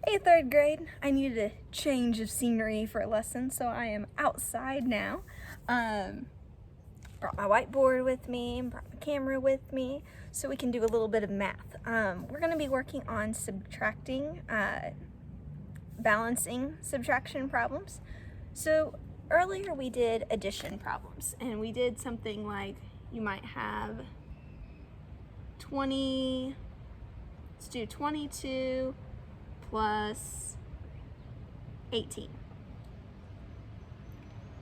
Hey, third grade. I needed a change of scenery for a lesson, so I am outside now. Brought my whiteboard with me, brought my camera with me, so we can do a little bit of math. We're going to be working on subtracting, balancing subtraction problems. So earlier we did addition problems, and we did something like you might have 20, let's do 22 plus 18.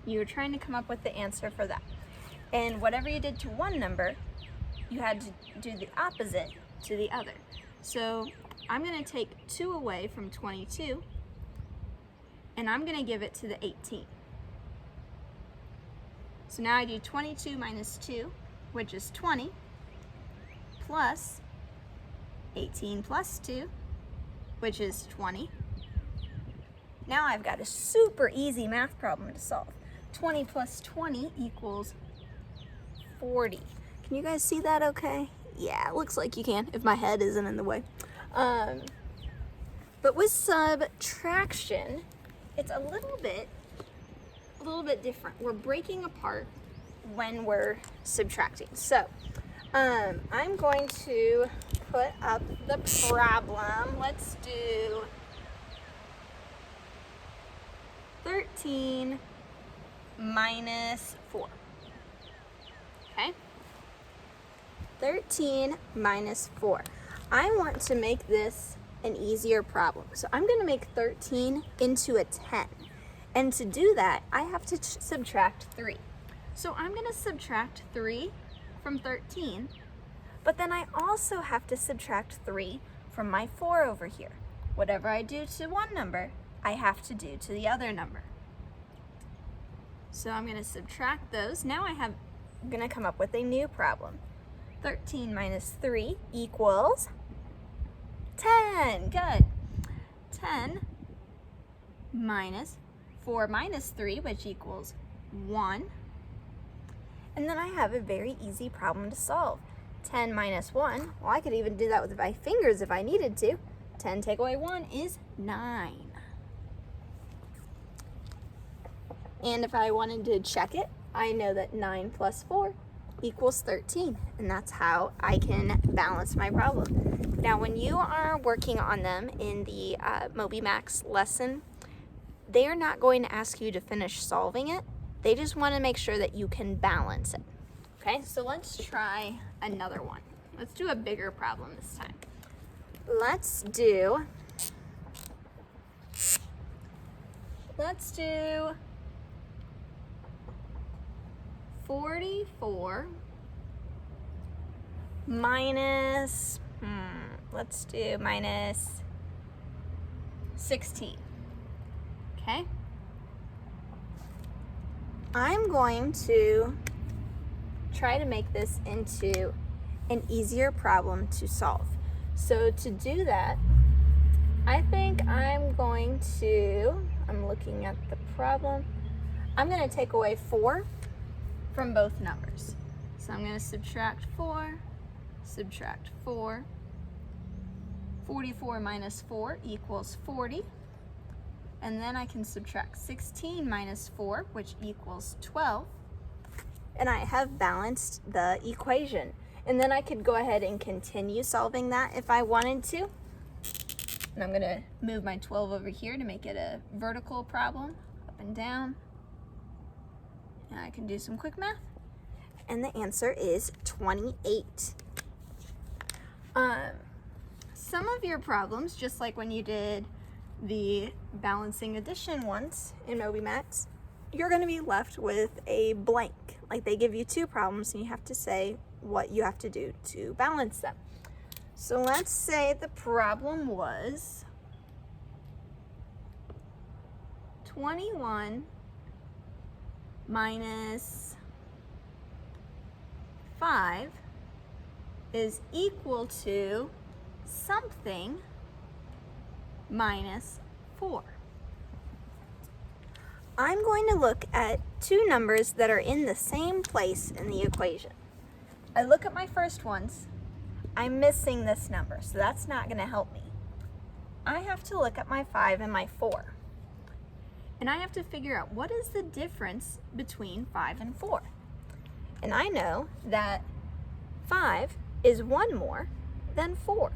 You were trying to come up with the answer for that. And whatever you did to one number, you had to do the opposite to the other. So I'm going to take 2 away from 22, and I'm going to give it to the 18. So now I do 22 minus 2, which is 20, plus 18 plus 2, which is 20. Now I've got a super easy math problem to solve. 20 plus 20 equals 40. Can you guys see that okay? Yeah, it looks like you can if my head isn't in the way. But with subtraction, it's a little bit different. We're breaking apart when we're subtracting. So I'm going to put up the problem. Let's do 13 minus 4. Okay? 13 minus 4. I want to make this an easier problem. So I'm going to make 13 into a 10. And to do that, I have to subtract 3. So I'm going to subtract 3 from 13, but then I also have to subtract 3 from my 4 over here. Whatever I do to one number, I have to do to the other number. So I'm going to subtract those. Now I'm going to come up with a new problem. 13 minus 3 equals 10. Good. 10 minus 4 minus 3, which equals 1. And then I have a very easy problem to solve. 10 minus 1, well, I could even do that with my fingers if I needed to. 10 take away 1 is 9. And if I wanted to check it, I know that 9 plus 4 equals 13. And that's how I can balance my problem. Now, when you are working on them in the MobyMax lesson, they are not going to ask you to finish solving it. They just want to make sure that you can balance it. Okay, so let's try another one. Let's do a bigger problem this time. Let's do 44 minus, let's do minus 16. Okay? I'm going to try to make this into an easier problem to solve. So to do that, I think I'm looking at the problem. I'm going to take away 4 from both numbers. So I'm going to subtract 4, subtract 4. 44 minus 4 equals 40. And then I can subtract 16 minus 4, which equals 12. And I have balanced the equation. And then I could go ahead and continue solving that if I wanted to. And I'm going to move my 12 over here to make it a vertical problem, up and down. And I can do some quick math. And the answer is 28. Some of your problems, just like when you did the balancing addition ones in MobyMax, you're going to be left with a blank. Like they give you 2 problems and you have to say what you have to do to balance them. So let's say the problem was 21 minus 5 is equal to something minus 4. I'm going to look at 2 numbers that are in the same place in the equation. I look at my first ones, I'm missing this number, so that's not going to help me. I have to look at my 5 and my 4. And I have to figure out what is the difference between 5 and 4. And I know that 5 is 1 more than 4.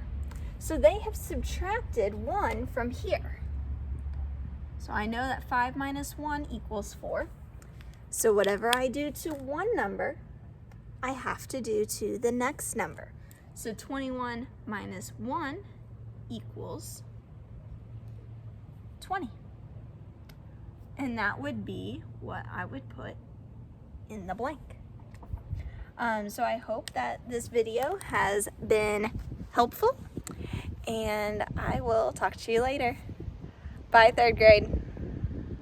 So they have subtracted 1 from here. So I know that 5 minus 1 equals 4. So whatever I do to one number, I have to do to the next number. So 21 minus 1 equals 20. And that would be what I would put in the blank. So I hope that this video has been helpful, and I will talk to you later. Bye, 3rd grade.